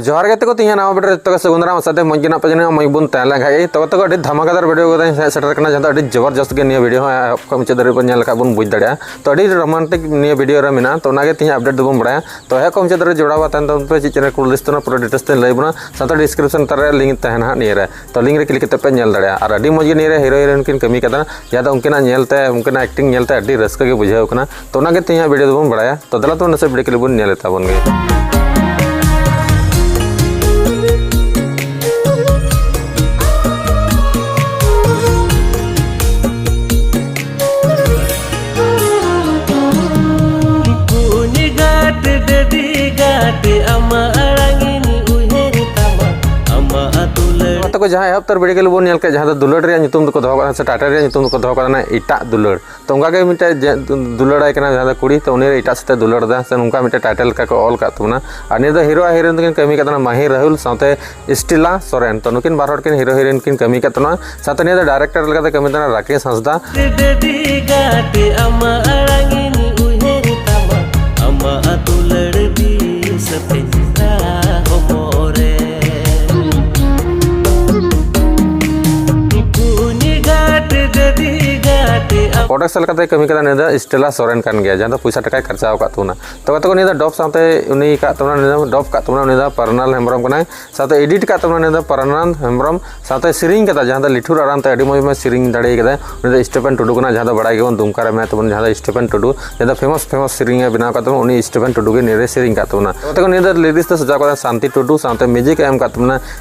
जोहार के तीन नवा वीडियो तो सगुंदरा साथे मजना पे मई बन तहला खाई तो धमाकादार वीडियो को सेटर जहाँ जबरदस्त के वीडियो मुचाद बन बन बुझ दाड़ा तो रोमांटिक वीडियो रे मेना तो तीन अपडेट बन बड़ा तो हे को मुचाद जोड़ा पे चीज चैनल को लिस्ट पूरा डिटेल्स ते लैबना साथ डिस्क्रिप्शन तारे लिंक तहना निये तो लिंक रे क्लिक पे नेल दाड़ा और अभी मज निये हिरो हिरोइन किन कमी करना जहाँ उनकिना उनकिना एक्टिंग नेलते अभी रस्का के बुझाव तो तीन वीडियो बन बड़ा तो दला तो नसे वीडियो के बन नेलता बन गए। तो जहाँ एहब तर वीडियो बन नेल के जहाँ दुलड़ रे नितुम को दो से टाटा रे नितुम को दो इटा दुलड़ तो उनका के मिटे दुलड़ाई जहाँ कुड़ी तो उन्हें इटा से दुलड़ दा से उनका मिटे टाइटल का को ऑल कातना और निदा हीरो हीरोइन किन कमी करना माही राहुल साथे स्टीला सोरेन तो नुकिन बार किन हीरो हीरोइन किन कमी करना साथे निदा डायरेक्टर लगा कमी करना राकेश हंसदा प्रोडक्शन कमी करना स्टेला सोरेन कान गया जहाँ पैसा टका खर्चा तुना तो डब साथे डब का परनाल हेम्ब्रम का साथे एडिट का परनाल हेम्ब्रम साथे सेरिंग जहाँ लिठुर आराम ते अड़ी मज सेरिंग दाड़े स्टेफेन टुडू जहाँ बड़ा गए दुमका में तब जहाँ स्टेफेन टुडू जहाँ फेमस फेमस सेरिंग बनाव उन्नी स्टेफेन टुडू के निरे सेरिंग तो लिरिक्स सजा शांति टुडू साथे music M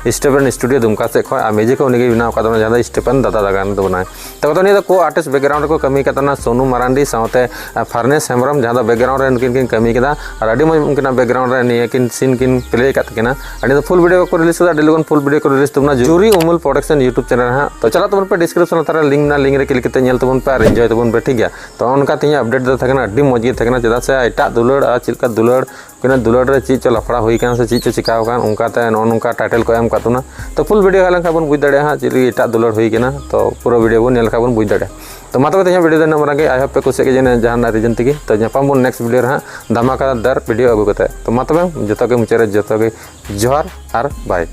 Stephen studio Dumka से खा म्यूजिक उन्हीं बनाव जहाँ स्टेफेन दादा दागान बना तो को आर्टिस्ट बैकग्राउंड को कमी करना सोनू मारांडी साथे फार्नेस हेम्ब्रम जहाँ बैकग्राउंड उनकिन कमी और अभी मज उनकिन बैकग्राउंड नहीं किन सीन किन प्ले करना फुल वीडियो को रिलीज डेली फुल वीडियो को release तबना jury उमुल production YouTube channel हाँ तो चला तबन पे डिस्क्रिप्शन तारा लिंक ना लिंक रे क्लिक करते तबन पे और एंजॉय तबन पे ठीक है तो उनका तीन अपडेट दो अभी मज गे चेदा से एटा दुलड़ चिल्का दुलड़ दुलड़ रे चीज लफड़ा हुई से चीज चिकाव उनका नौका टाइटल को एम करना तो फुल वीडियो हेल्ला बन बुझ दाड़ा चीज एटा दुलड़ हुई तो पूरा वीडियो बन बन बुझ दाड़ा तो मा तब वीडियो नंबर आई होप पे कुछ जहाँ रीजन तक तो नापाम बन नेक्स्ट वीडियो हाँ धमाकादार वीडियो अगू करते तो मा तब जो मुचाद जो जोहार और बाय।